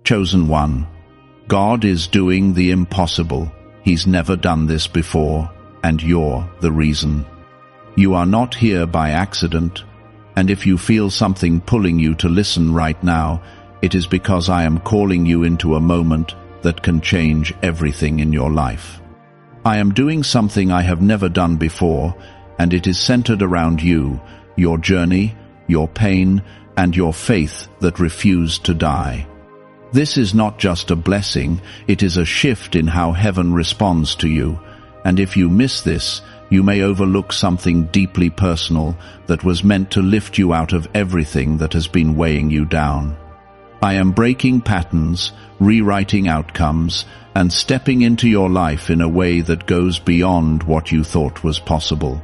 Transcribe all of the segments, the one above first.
Chosen one, God is doing the impossible. He's never done this before, and you're the reason. You are not here by accident, and if you feel something pulling you to listen right now, it is because I am calling you into a moment that can change everything in your life. I am doing something I have never done before, and it is centered around you, your journey, your pain, and your faith that refused to die. This is not just a blessing, it is a shift in how heaven responds to you, and if you miss this, you may overlook something deeply personal that was meant to lift you out of everything that has been weighing you down. I am breaking patterns, rewriting outcomes, and stepping into your life in a way that goes beyond what you thought was possible.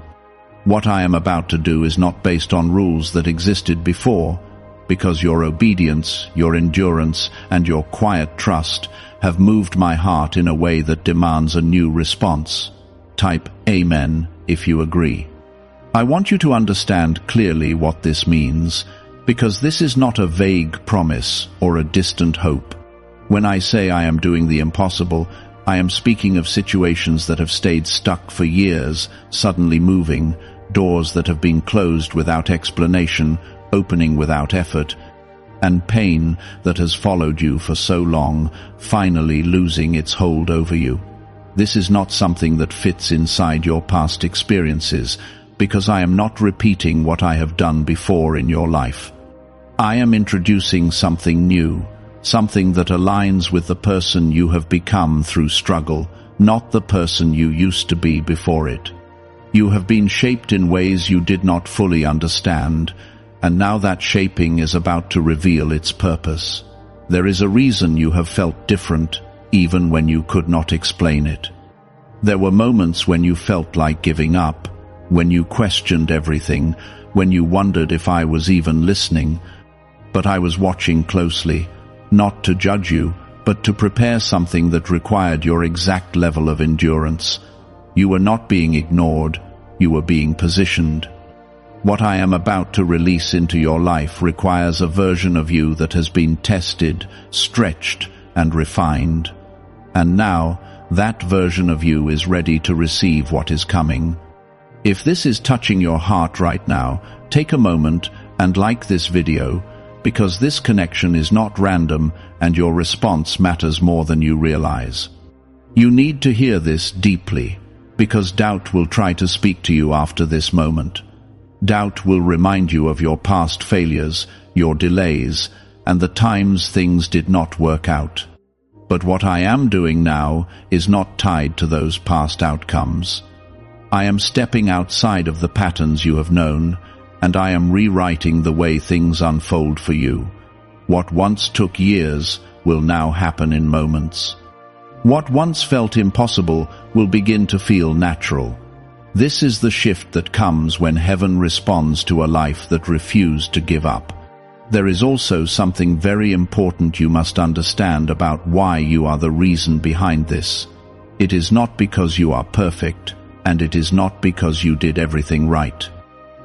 What I am about to do is not based on rules that existed before, because your obedience, your endurance, and your quiet trust have moved my heart in a way that demands a new response. Type Amen if you agree. I want you to understand clearly what this means, because this is not a vague promise or a distant hope. When I say I am doing the impossible, I am speaking of situations that have stayed stuck for years, suddenly moving, doors that have been closed without explanation, opening without effort, and pain that has followed you for so long, finally losing its hold over you. This is not something that fits inside your past experiences, because I am not repeating what I have done before in your life. I am introducing something new, something that aligns with the person you have become through struggle, not the person you used to be before it. You have been shaped in ways you did not fully understand, and now that shaping is about to reveal its purpose. There is a reason you have felt different, even when you could not explain it. There were moments when you felt like giving up, when you questioned everything, when you wondered if I was even listening. But I was watching closely, not to judge you, but to prepare something that required your exact level of endurance. You were not being ignored, you were being positioned. What I am about to release into your life requires a version of you that has been tested, stretched, and refined. And now, that version of you is ready to receive what is coming. If this is touching your heart right now, take a moment and like this video, because this connection is not random and your response matters more than you realize. You need to hear this deeply, because doubt will try to speak to you after this moment. Doubt will remind you of your past failures, your delays, and the times things did not work out. But what I am doing now is not tied to those past outcomes. I am stepping outside of the patterns you have known, and I am rewriting the way things unfold for you. What once took years will now happen in moments. What once felt impossible will begin to feel natural. This is the shift that comes when heaven responds to a life that refused to give up. There is also something very important you must understand about why you are the reason behind this. It is not because you are perfect, and it is not because you did everything right.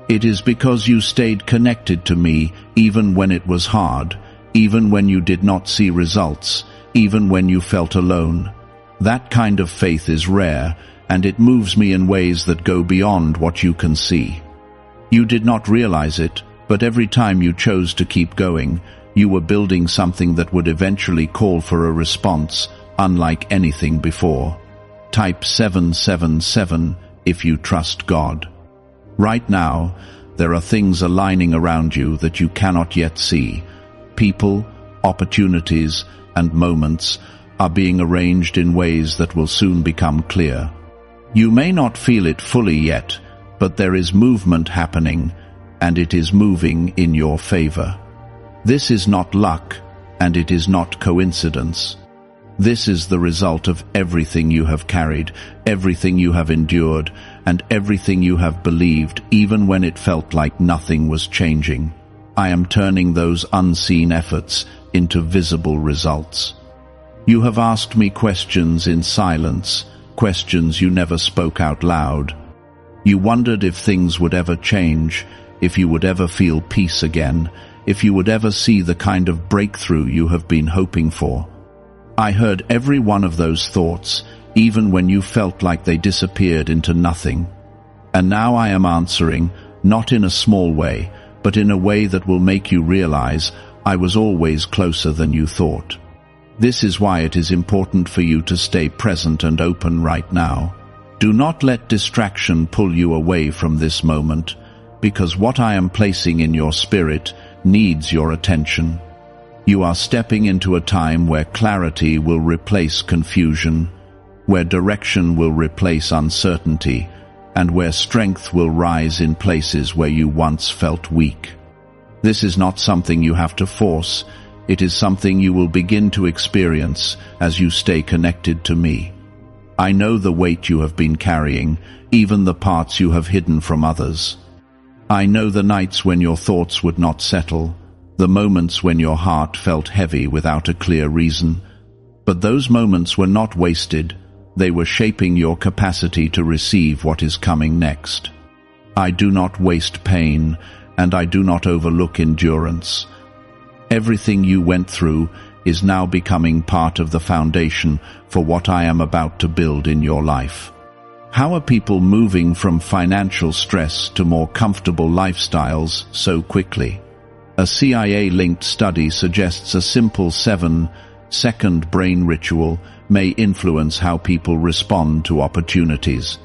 It is because you stayed connected to me even when it was hard, even when you did not see results, even when you felt alone. That kind of faith is rare, and it moves me in ways that go beyond what you can see. You did not realize it, but every time you chose to keep going, you were building something that would eventually call for a response, unlike anything before. Type 777 if you trust God. Right now, there are things aligning around you that you cannot yet see. People, opportunities, and moments are being arranged in ways that will soon become clear. You may not feel it fully yet, but there is movement happening, and it is moving in your favor. This is not luck, and it is not coincidence. This is the result of everything you have carried, everything you have endured, and everything you have believed, even when it felt like nothing was changing. I am turning those unseen efforts into visible results. You have asked me questions in silence, questions you never spoke out loud. You wondered if things would ever change, if you would ever feel peace again, if you would ever see the kind of breakthrough you have been hoping for. I heard every one of those thoughts, even when you felt like they disappeared into nothing. And now I am answering, not in a small way, but in a way that will make you realize I was always closer than you thought. This is why it is important for you to stay present and open right now. Do not let distraction pull you away from this moment, because what I am placing in your spirit needs your attention. You are stepping into a time where clarity will replace confusion, where direction will replace uncertainty, and where strength will rise in places where you once felt weak. This is not something you have to force. It is something you will begin to experience as you stay connected to me. I know the weight you have been carrying, even the parts you have hidden from others. I know the nights when your thoughts would not settle, the moments when your heart felt heavy without a clear reason. But those moments were not wasted. They were shaping your capacity to receive what is coming next. I do not waste pain, and I do not overlook endurance. Everything you went through is now becoming part of the foundation for what I am about to build in your life. How are people moving from financial stress to more comfortable lifestyles so quickly? A CIA-linked study suggests a simple 7-second brain ritual may influence how people respond to opportunities.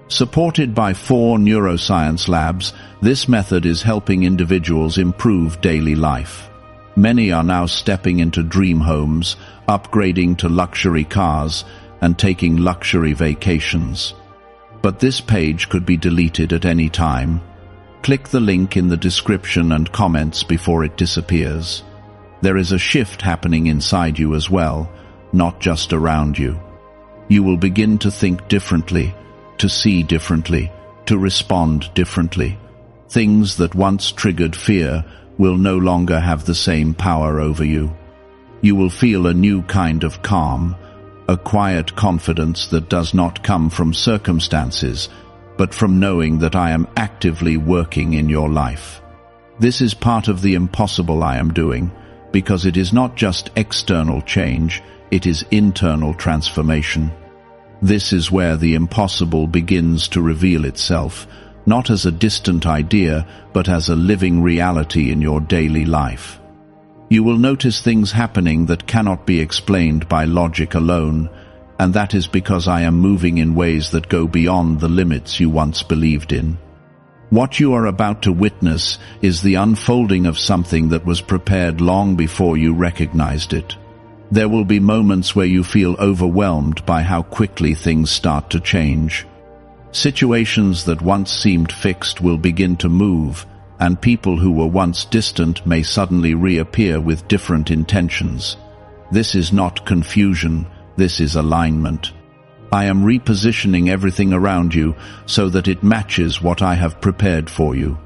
Supported by 4 neuroscience labs, this method is helping individuals improve daily life. Many are now stepping into dream homes, upgrading to luxury cars, and taking luxury vacations. But this page could be deleted at any time. Click the link in the description and comments before it disappears. There is a shift happening inside you as well, not just around you. You will begin to think differently, to see differently, to respond differently. Things that once triggered fear will no longer have the same power over you. You will feel a new kind of calm, a quiet confidence that does not come from circumstances, but from knowing that I am actively working in your life. This is part of the impossible I am doing, because it is not just external change, it is internal transformation. This is where the impossible begins to reveal itself, not as a distant idea, but as a living reality in your daily life. You will notice things happening that cannot be explained by logic alone, and that is because I am moving in ways that go beyond the limits you once believed in. What you are about to witness is the unfolding of something that was prepared long before you recognized it. There will be moments where you feel overwhelmed by how quickly things start to change. Situations that once seemed fixed will begin to move, and people who were once distant may suddenly reappear with different intentions. This is not confusion, this is alignment. I am repositioning everything around you so that it matches what I have prepared for you.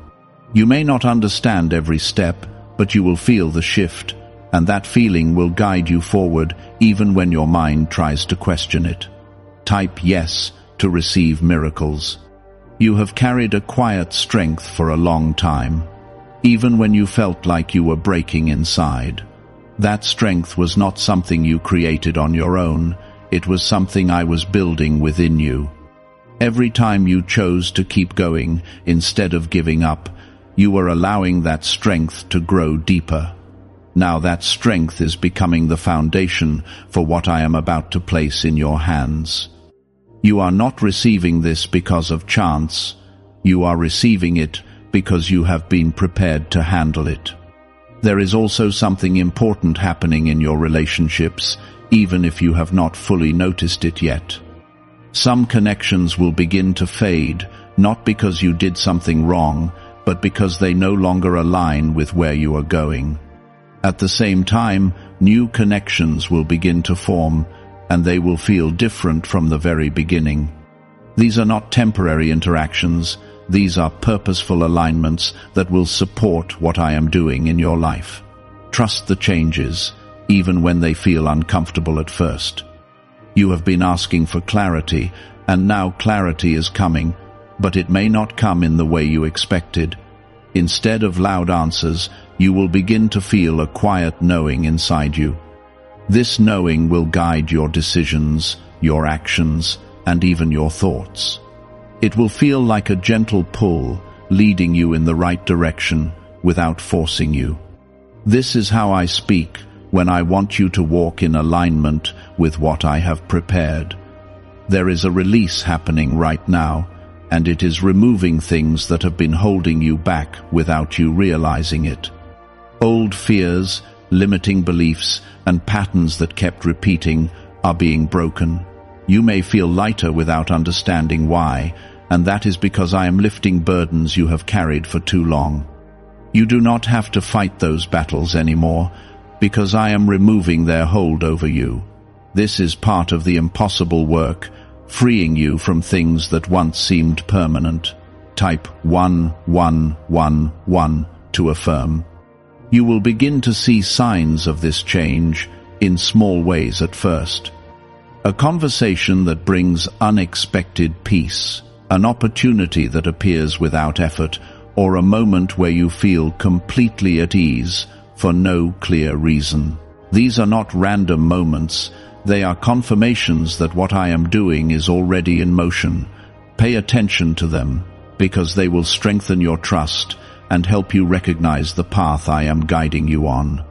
You may not understand every step, but you will feel the shift, and that feeling will guide you forward even when your mind tries to question it. Type yes to receive miracles. You have carried a quiet strength for a long time, even when you felt like you were breaking inside. That strength was not something you created on your own, it was something I was building within you. Every time you chose to keep going instead of giving up, you were allowing that strength to grow deeper. Now that strength is becoming the foundation for what I am about to place in your hands. You are not receiving this because of chance. You are receiving it because you have been prepared to handle it. There is also something important happening in your relationships, even if you have not fully noticed it yet. Some connections will begin to fade, not because you did something wrong, but because they no longer align with where you are going. At the same time, new connections will begin to form, and they will feel different from the very beginning. These are not temporary interactions, these are purposeful alignments that will support what I am doing in your life. Trust the changes, even when they feel uncomfortable at first. You have been asking for clarity, and now clarity is coming, but it may not come in the way you expected. Instead of loud answers, you will begin to feel a quiet knowing inside you. This knowing will guide your decisions, your actions, and even your thoughts. It will feel like a gentle pull, leading you in the right direction without forcing you. This is how I speak when I want you to walk in alignment with what I have prepared. There is a release happening right now, and it is removing things that have been holding you back without you realizing it. Old fears, limiting beliefs, and patterns that kept repeating are being broken. You may feel lighter without understanding why, and that is because I am lifting burdens you have carried for too long. You do not have to fight those battles anymore, because I am removing their hold over you. This is part of the impossible work, freeing you from things that once seemed permanent. Type 1111 to affirm. You will begin to see signs of this change in small ways at first. A conversation that brings unexpected peace, an opportunity that appears without effort, or a moment where you feel completely at ease for no clear reason. These are not random moments. They are confirmations that what I am doing is already in motion. Pay attention to them, because they will strengthen your trust and help you recognize the path I am guiding you on.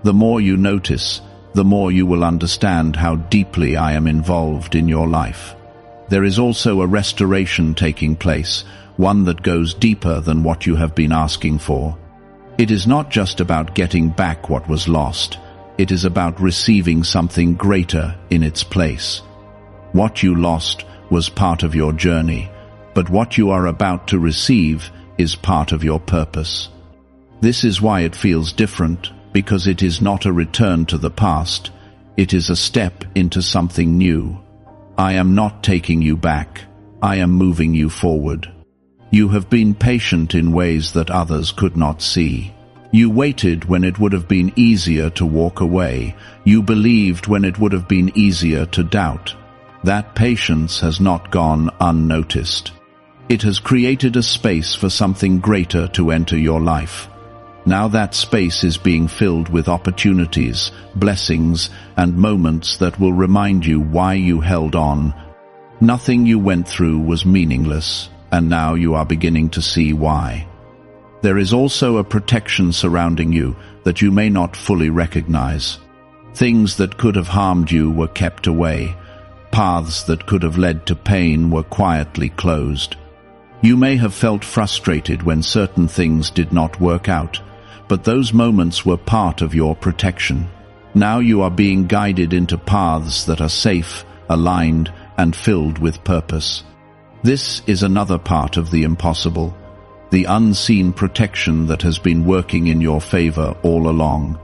The more you notice, the more you will understand how deeply I am involved in your life. There is also a restoration taking place, one that goes deeper than what you have been asking for. It is not just about getting back what was lost. It is about receiving something greater in its place. What you lost was part of your journey, but what you are about to receive is part of your purpose. This is why it feels different, because it is not a return to the past. It is a step into something new. I am not taking you back. I am moving you forward. You have been patient in ways that others could not see. You waited when it would have been easier to walk away. You believed when it would have been easier to doubt. That patience has not gone unnoticed. It has created a space for something greater to enter your life. Now that space is being filled with opportunities, blessings, and moments that will remind you why you held on. Nothing you went through was meaningless, and now you are beginning to see why. There is also a protection surrounding you that you may not fully recognize. Things that could have harmed you were kept away. Paths that could have led to pain were quietly closed. You may have felt frustrated when certain things did not work out, but those moments were part of your protection. Now you are being guided into paths that are safe, aligned, and filled with purpose. This is another part of the impossible, the unseen protection that has been working in your favor all along.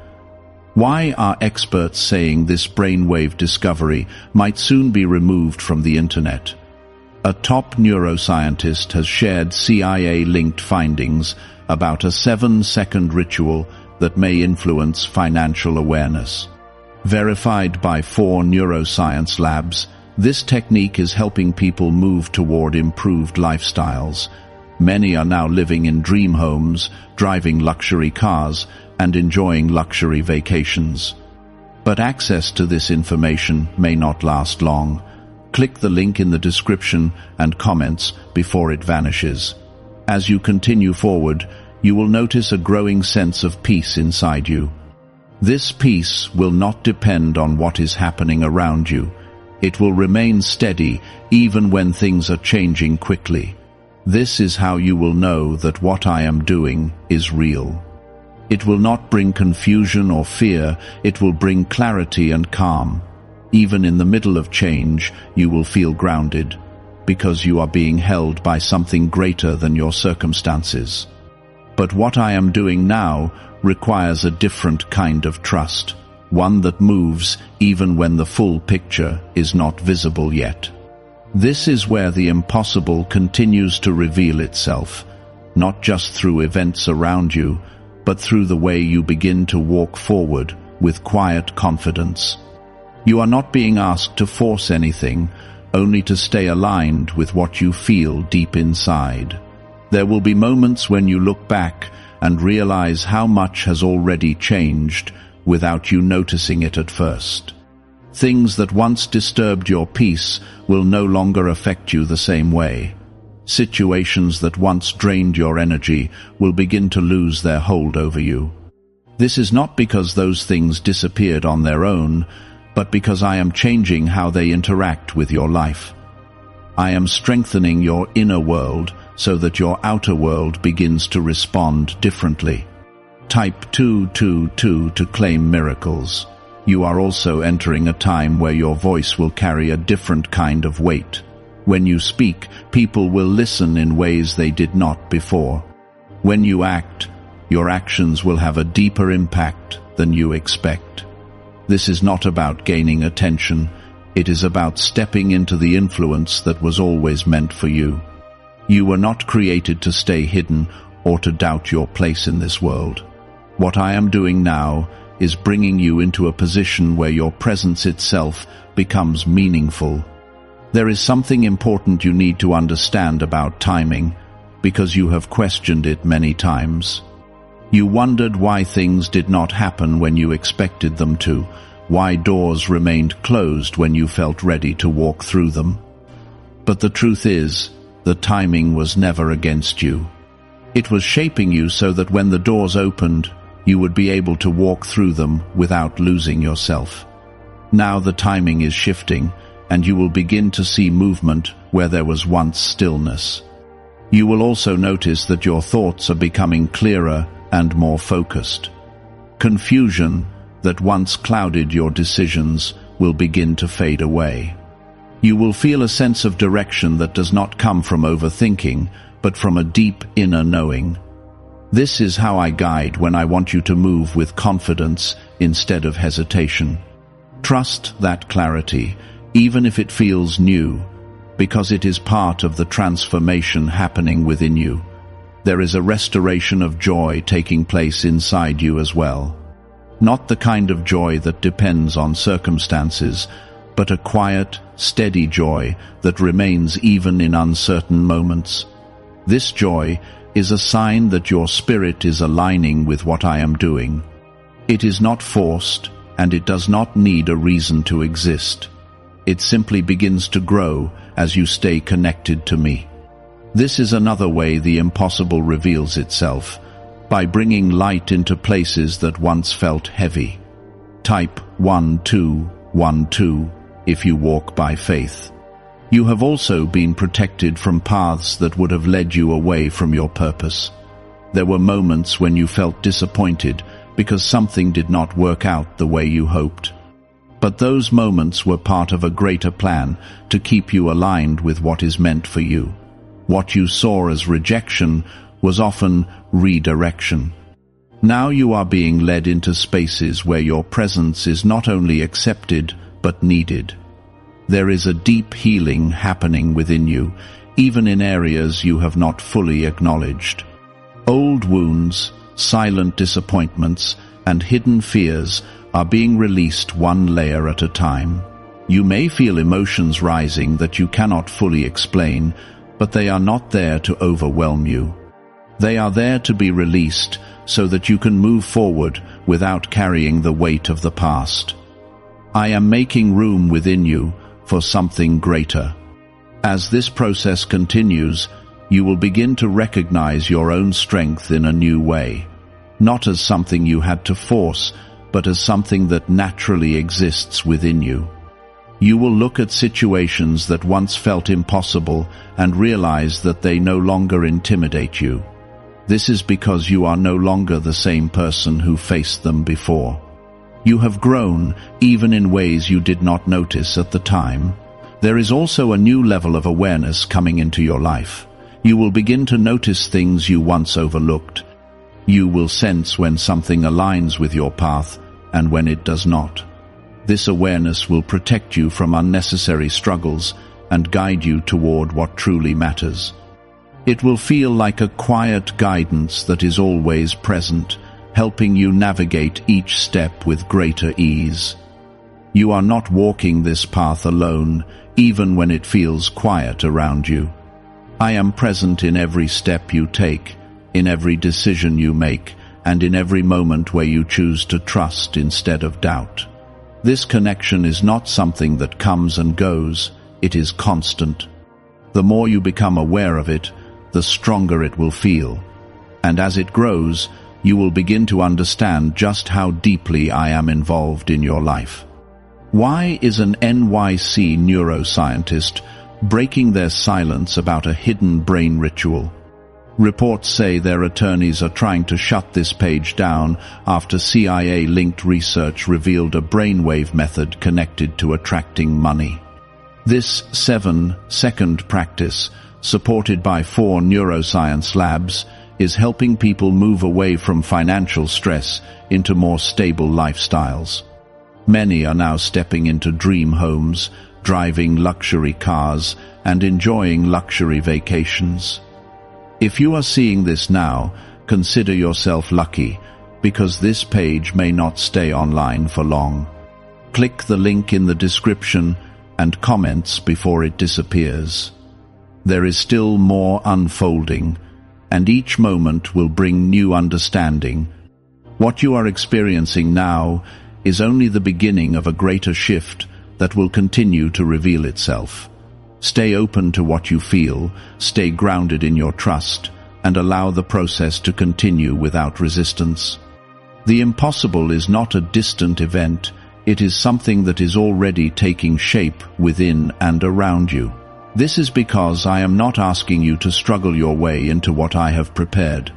Why are experts saying this brainwave discovery might soon be removed from the internet? A top neuroscientist has shared CIA-linked findings about a 7-second ritual that may influence financial awareness. Verified by 4 neuroscience labs, this technique is helping people move toward improved lifestyles. Many are now living in dream homes, driving luxury cars, and enjoying luxury vacations. But access to this information may not last long. Click the link in the description and comments before it vanishes. As you continue forward, you will notice a growing sense of peace inside you. This peace will not depend on what is happening around you. It will remain steady even when things are changing quickly. This is how you will know that what I am doing is real. It will not bring confusion or fear. It will bring clarity and calm. Even in the middle of change, you will feel grounded, because you are being held by something greater than your circumstances. But what I am doing now requires a different kind of trust, one that moves even when the full picture is not visible yet. This is where the impossible continues to reveal itself, not just through events around you, but through the way you begin to walk forward with quiet confidence. You are not being asked to force anything, only to stay aligned with what you feel deep inside. There will be moments when you look back and realize how much has already changed without you noticing it at first. Things that once disturbed your peace will no longer affect you the same way. Situations that once drained your energy will begin to lose their hold over you. This is not because those things disappeared on their own, but because I am changing how they interact with your life. I am strengthening your inner world so that your outer world begins to respond differently. Type 222 to claim miracles. You are also entering a time where your voice will carry a different kind of weight. When you speak, people will listen in ways they did not before. When you act, your actions will have a deeper impact than you expect. This is not about gaining attention. It is about stepping into the influence that was always meant for you. You were not created to stay hidden or to doubt your place in this world. What I am doing now is bringing you into a position where your presence itself becomes meaningful. There is something important you need to understand about timing, because you have questioned it many times. You wondered why things did not happen when you expected them to, why doors remained closed when you felt ready to walk through them. But the truth is, the timing was never against you. It was shaping you so that when the doors opened, you would be able to walk through them without losing yourself. Now the timing is shifting, and you will begin to see movement where there was once stillness. You will also notice that your thoughts are becoming clearer and more focused. Confusion that once clouded your decisions will begin to fade away. You will feel a sense of direction that does not come from overthinking, but from a deep inner knowing. This is how I guide when I want you to move with confidence instead of hesitation. Trust that clarity, even if it feels new, because it is part of the transformation happening within you. There is a restoration of joy taking place inside you as well. Not the kind of joy that depends on circumstances, but a quiet, steady joy that remains even in uncertain moments. This joy is a sign that your spirit is aligning with what I am doing. It is not forced, and it does not need a reason to exist. It simply begins to grow as you stay connected to me. This is another way the impossible reveals itself, by bringing light into places that once felt heavy. Type 1212 if you walk by faith. You have also been protected from paths that would have led you away from your purpose. There were moments when you felt disappointed because something did not work out the way you hoped. But those moments were part of a greater plan to keep you aligned with what is meant for you. What you saw as rejection was often redirection. Now you are being led into spaces where your presence is not only accepted, but needed. There is a deep healing happening within you, even in areas you have not fully acknowledged. Old wounds, silent disappointments, and hidden fears are being released one layer at a time. You may feel emotions rising that you cannot fully explain, but they are not there to overwhelm you. They are there to be released so that you can move forward without carrying the weight of the past. I am making room within you for something greater. As this process continues, you will begin to recognize your own strength in a new way, not as something you had to force, but as something that naturally exists within you. You will look at situations that once felt impossible and realize that they no longer intimidate you. This is because you are no longer the same person who faced them before. You have grown, even in ways you did not notice at the time. There is also a new level of awareness coming into your life. You will begin to notice things you once overlooked. You will sense when something aligns with your path and when it does not. This awareness will protect you from unnecessary struggles and guide you toward what truly matters. It will feel like a quiet guidance that is always present, helping you navigate each step with greater ease. You are not walking this path alone, even when it feels quiet around you. I am present in every step you take, in every decision you make, and in every moment where you choose to trust instead of doubt. This connection is not something that comes and goes, it is constant. The more you become aware of it, the stronger it will feel. And as it grows, you will begin to understand just how deeply I am involved in your life. Why is an NYC neuroscientist breaking their silence about a hidden brain ritual? Reports say their attorneys are trying to shut this page down after CIA-linked research revealed a brainwave method connected to attracting money. This 7-second practice, supported by 4 neuroscience labs, is helping people move away from financial stress into more stable lifestyles. Many are now stepping into dream homes, driving luxury cars, and enjoying luxury vacations. If you are seeing this now, consider yourself lucky, because this page may not stay online for long. Click the link in the description and comments before it disappears. There is still more unfolding, and each moment will bring new understanding. What you are experiencing now is only the beginning of a greater shift that will continue to reveal itself. Stay open to what you feel, stay grounded in your trust, and allow the process to continue without resistance. The impossible is not a distant event, it is something that is already taking shape within and around you. This is because I am not asking you to struggle your way into what I have prepared.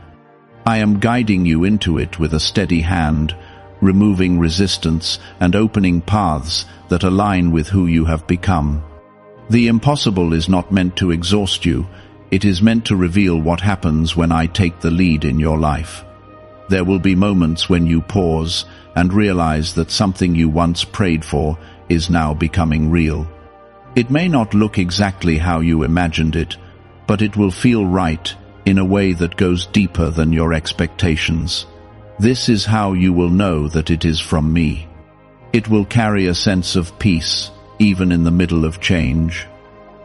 I am guiding you into it with a steady hand, removing resistance and opening paths that align with who you have become. The impossible is not meant to exhaust you, it is meant to reveal what happens when I take the lead in your life. There will be moments when you pause and realize that something you once prayed for is now becoming real. It may not look exactly how you imagined it, but it will feel right in a way that goes deeper than your expectations. This is how you will know that it is from me. It will carry a sense of peace, even in the middle of change.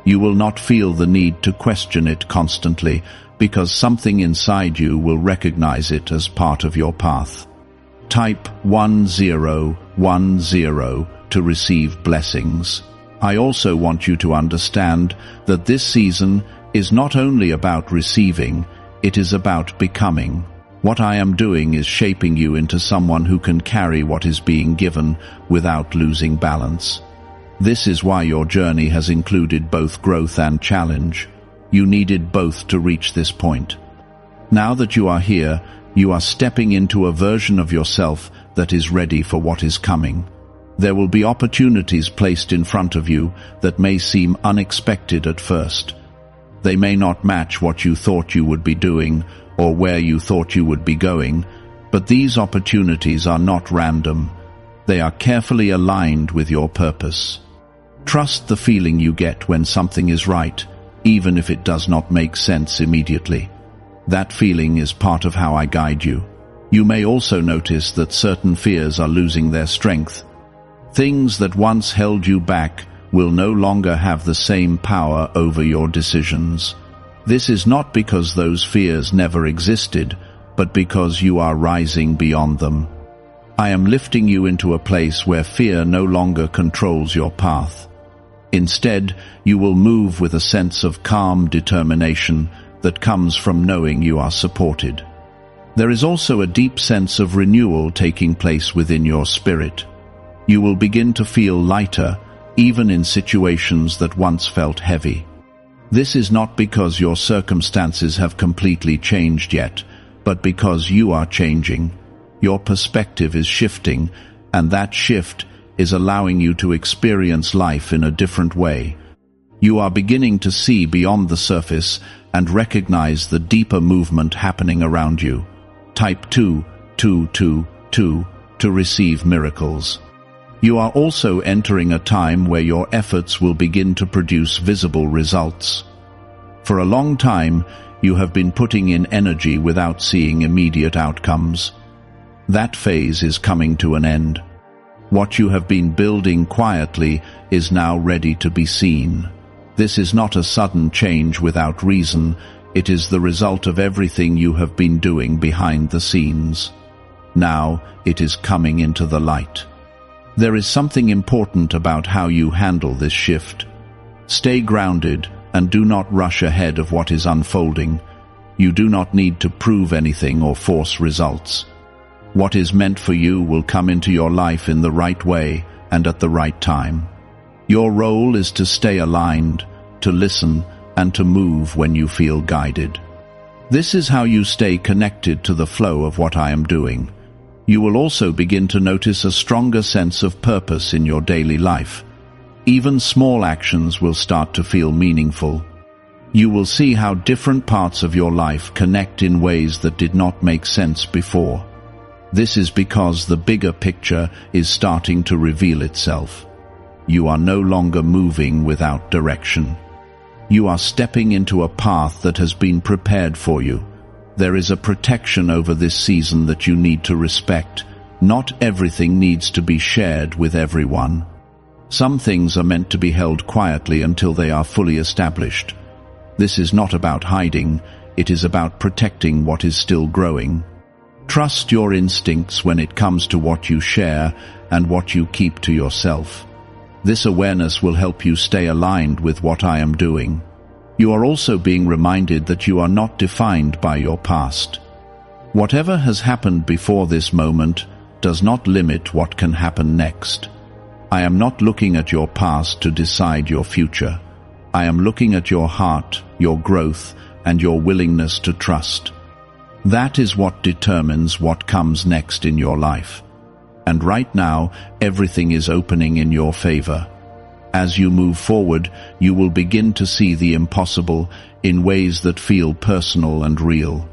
You will not feel the need to question it constantly, because something inside you will recognize it as part of your path. Type 1010 to receive blessings. I also want you to understand that this season is not only about receiving, it is about becoming. What I am doing is shaping you into someone who can carry what is being given without losing balance. This is why your journey has included both growth and challenge. You needed both to reach this point. Now that you are here, you are stepping into a version of yourself that is ready for what is coming. There will be opportunities placed in front of you that may seem unexpected at first. They may not match what you thought you would be doing or where you thought you would be going, but these opportunities are not random. They are carefully aligned with your purpose. Trust the feeling you get when something is right, even if it does not make sense immediately. That feeling is part of how I guide you. You may also notice that certain fears are losing their strength. Things that once held you back will no longer have the same power over your decisions. This is not because those fears never existed, but because you are rising beyond them. I am lifting you into a place where fear no longer controls your path. Instead, you will move with a sense of calm determination that comes from knowing you are supported. There is also a deep sense of renewal taking place within your spirit. You will begin to feel lighter, even in situations that once felt heavy. This is not because your circumstances have completely changed yet, but because you are changing. Your perspective is shifting, and that shift is allowing you to experience life in a different way. You are beginning to see beyond the surface and recognize the deeper movement happening around you. Type 222 to receive miracles. You are also entering a time where your efforts will begin to produce visible results. For a long time, you have been putting in energy without seeing immediate outcomes. That phase is coming to an end. What you have been building quietly is now ready to be seen. This is not a sudden change without reason, It is the result of everything you have been doing behind the scenes. Now it is coming into the light. There is something important about how you handle this shift. Stay grounded and do not rush ahead of what is unfolding. You do not need to prove anything or force results. What is meant for you will come into your life in the right way and at the right time. Your role is to stay aligned, to listen, and to move when you feel guided. This is how you stay connected to the flow of what I am doing. You will also begin to notice a stronger sense of purpose in your daily life. Even small actions will start to feel meaningful. You will see how different parts of your life connect in ways that did not make sense before. This is because the bigger picture is starting to reveal itself. You are no longer moving without direction. You are stepping into a path that has been prepared for you. There is a protection over this season that you need to respect. Not everything needs to be shared with everyone. Some things are meant to be held quietly until they are fully established. This is not about hiding, it is about protecting what is still growing. Trust your instincts when it comes to what you share and what you keep to yourself. This awareness will help you stay aligned with what I am doing. You are also being reminded that you are not defined by your past. Whatever has happened before this moment does not limit what can happen next. I am not looking at your past to decide your future. I am looking at your heart, your growth, and your willingness to trust. That is what determines what comes next in your life. And right now, everything is opening in your favor. As you move forward, you will begin to see the impossible in ways that feel personal and real.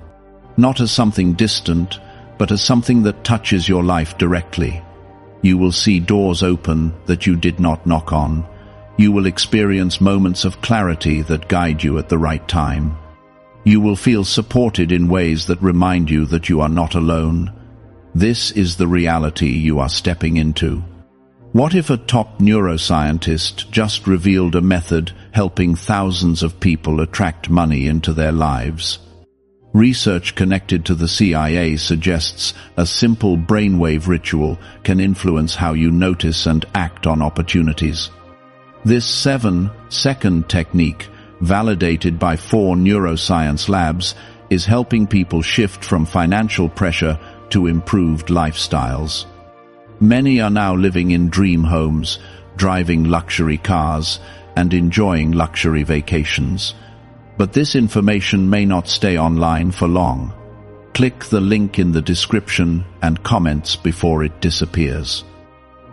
Not as something distant, but as something that touches your life directly. You will see doors open that you did not knock on. You will experience moments of clarity that guide you at the right time. You will feel supported in ways that remind you that you are not alone. This is the reality you are stepping into. What if a top neuroscientist just revealed a method helping thousands of people attract money into their lives? Research connected to the CIA suggests a simple brainwave ritual can influence how you notice and act on opportunities. This 7-second technique, validated by 4 neuroscience labs, is helping people shift from financial pressure to improved lifestyles. Many are now living in dream homes, driving luxury cars, and enjoying luxury vacations. But this information may not stay online for long. Click the link in the description and comments before it disappears.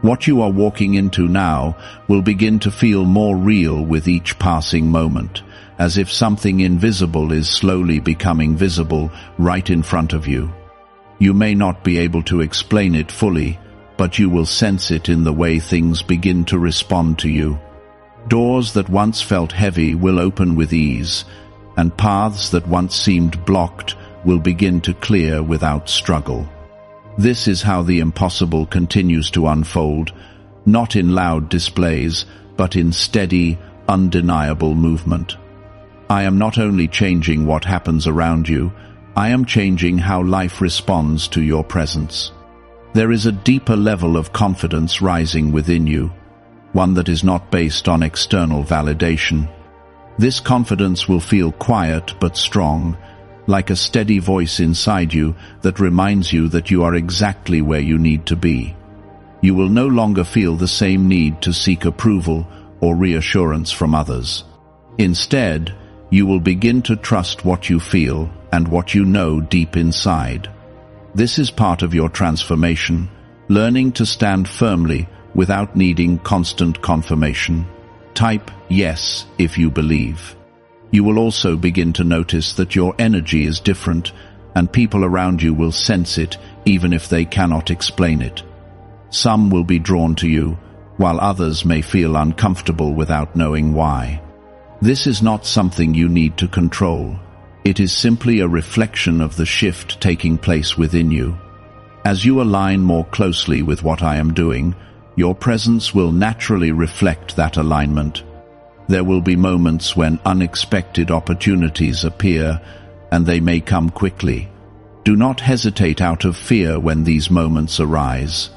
What you are walking into now will begin to feel more real with each passing moment, as if something invisible is slowly becoming visible right in front of you. You may not be able to explain it fully, but you will sense it in the way things begin to respond to you. Doors that once felt heavy will open with ease, and paths that once seemed blocked will begin to clear without struggle. This is how the impossible continues to unfold, not in loud displays, but in steady, undeniable movement. I am not only changing what happens around you, I am changing how life responds to your presence. There is a deeper level of confidence rising within you, one that is not based on external validation. This confidence will feel quiet but strong, like a steady voice inside you that reminds you that you are exactly where you need to be. You will no longer feel the same need to seek approval or reassurance from others. Instead, you will begin to trust what you feel and what you know deep inside. This is part of your transformation, learning to stand firmly without needing constant confirmation. Type yes if you believe. You will also begin to notice that your energy is different, and people around you will sense it even if they cannot explain it. Some will be drawn to you, while others may feel uncomfortable without knowing why. This is not something you need to control. It is simply a reflection of the shift taking place within you. As you align more closely with what I am doing, your presence will naturally reflect that alignment. There will be moments when unexpected opportunities appear, and they may come quickly. Do not hesitate out of fear when these moments arise.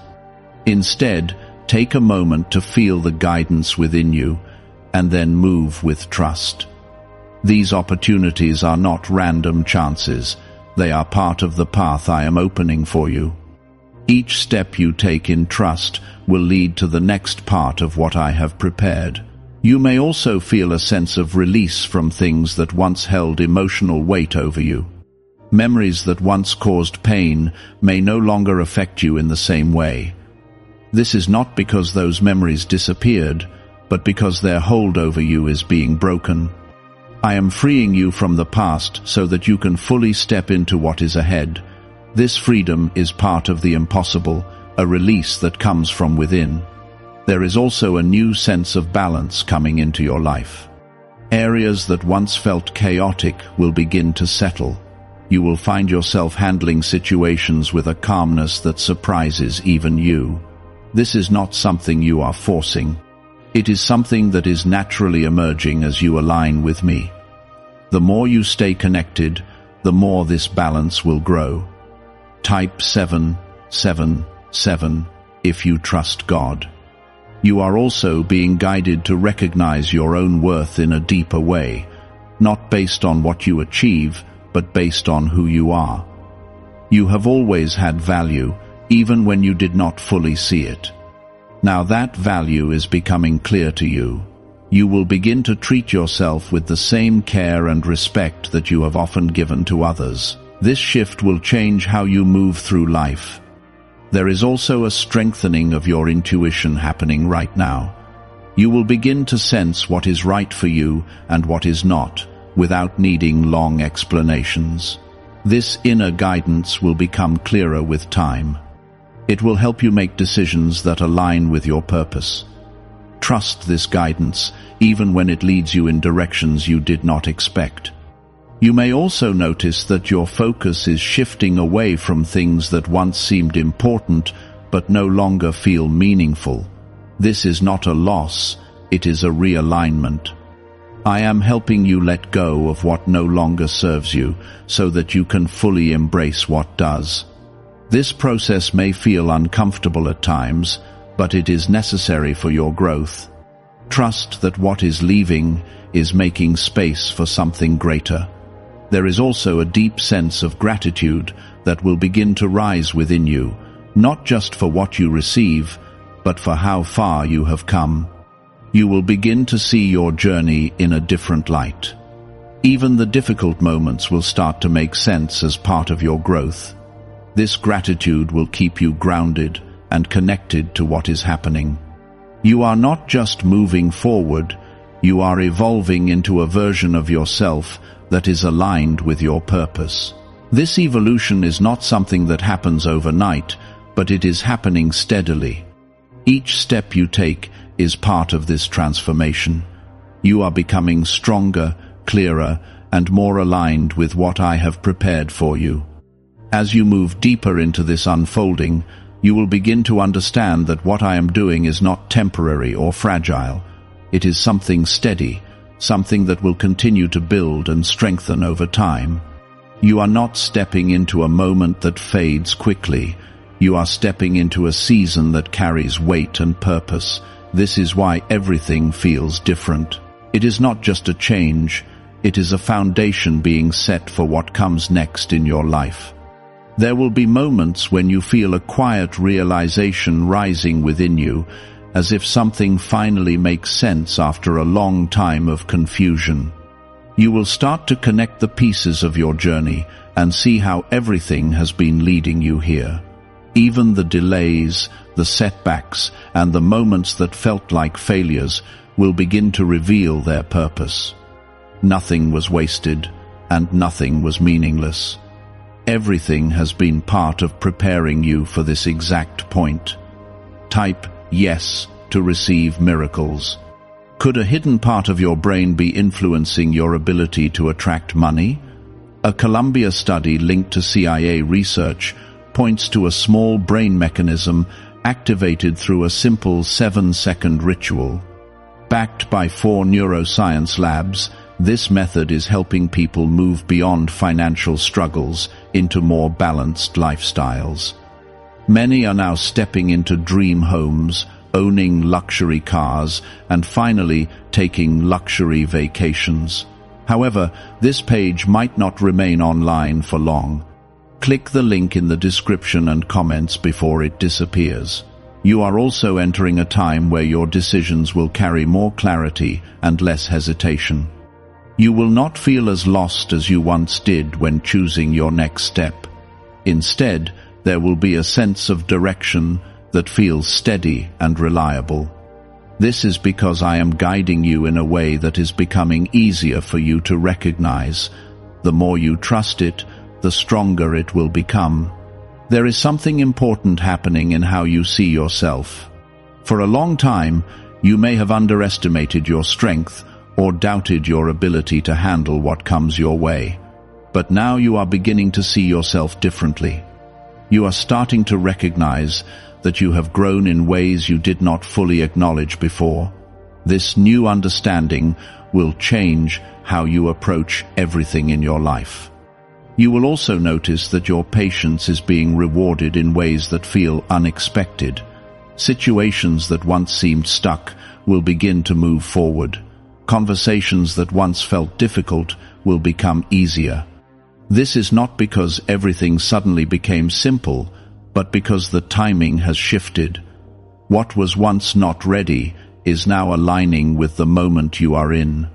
Instead, take a moment to feel the guidance within you, and then move with trust. These opportunities are not random chances. They are part of the path I am opening for you. Each step you take in trust will lead to the next part of what I have prepared. You may also feel a sense of release from things that once held emotional weight over you. Memories that once caused pain may no longer affect you in the same way. This is not because those memories disappeared, but because their hold over you is being broken. I am freeing you from the past so that you can fully step into what is ahead. This freedom is part of the impossible, a release that comes from within. There is also a new sense of balance coming into your life. Areas that once felt chaotic will begin to settle. You will find yourself handling situations with a calmness that surprises even you. This is not something you are forcing. It is something that is naturally emerging as you align with me. The more you stay connected, the more this balance will grow. Type 777 if you trust God. You are also being guided to recognize your own worth in a deeper way, not based on what you achieve, but based on who you are. You have always had value, even when you did not fully see it. Now that value is becoming clear to you. You will begin to treat yourself with the same care and respect that you have often given to others. This shift will change how you move through life. There is also a strengthening of your intuition happening right now. You will begin to sense what is right for you and what is not, without needing long explanations. This inner guidance will become clearer with time. It will help you make decisions that align with your purpose. Trust this guidance, even when it leads you in directions you did not expect. You may also notice that your focus is shifting away from things that once seemed important, but no longer feel meaningful. This is not a loss, it is a realignment. I am helping you let go of what no longer serves you, so that you can fully embrace what does. This process may feel uncomfortable at times, but it is necessary for your growth. Trust that what is leaving is making space for something greater. There is also a deep sense of gratitude that will begin to rise within you, not just for what you receive, but for how far you have come. You will begin to see your journey in a different light. Even the difficult moments will start to make sense as part of your growth. This gratitude will keep you grounded and connected to what is happening. You are not just moving forward, you are evolving into a version of yourself that is aligned with your purpose. This evolution is not something that happens overnight, but it is happening steadily. Each step you take is part of this transformation. You are becoming stronger, clearer, and more aligned with what I have prepared for you. As you move deeper into this unfolding, you will begin to understand that what I am doing is not temporary or fragile. It is something steady, something that will continue to build and strengthen over time. You are not stepping into a moment that fades quickly. You are stepping into a season that carries weight and purpose. This is why everything feels different. It is not just a change, it is a foundation being set for what comes next in your life. There will be moments when you feel a quiet realization rising within you, as if something finally makes sense after a long time of confusion. You will start to connect the pieces of your journey and see how everything has been leading you here. Even the delays, the setbacks, and the moments that felt like failures will begin to reveal their purpose. Nothing was wasted, and nothing was meaningless. Everything has been part of preparing you for this exact point. Type yes to receive miracles. Could a hidden part of your brain be influencing your ability to attract money? A Columbia study linked to CIA research points to a small brain mechanism activated through a simple 7-second ritual. Backed by 4 neuroscience labs, this method is helping people move beyond financial struggles into more balanced lifestyles. Many are now stepping into dream homes, owning luxury cars, and finally taking luxury vacations. However, this page might not remain online for long. Click the link in the description and comments before it disappears. You are also entering a time where your decisions will carry more clarity and less hesitation. You will not feel as lost as you once did when choosing your next step. Instead, there will be a sense of direction that feels steady and reliable. This is because I am guiding you in a way that is becoming easier for you to recognize. The more you trust it, the stronger it will become. There is something important happening in how you see yourself. For a long time, you may have underestimated your strength or doubted your ability to handle what comes your way. But now you are beginning to see yourself differently. You are starting to recognize that you have grown in ways you did not fully acknowledge before. This new understanding will change how you approach everything in your life. You will also notice that your patience is being rewarded in ways that feel unexpected. Situations that once seemed stuck will begin to move forward. Conversations that once felt difficult will become easier. This is not because everything suddenly became simple, but because the timing has shifted. What was once not ready is now aligning with the moment you are in.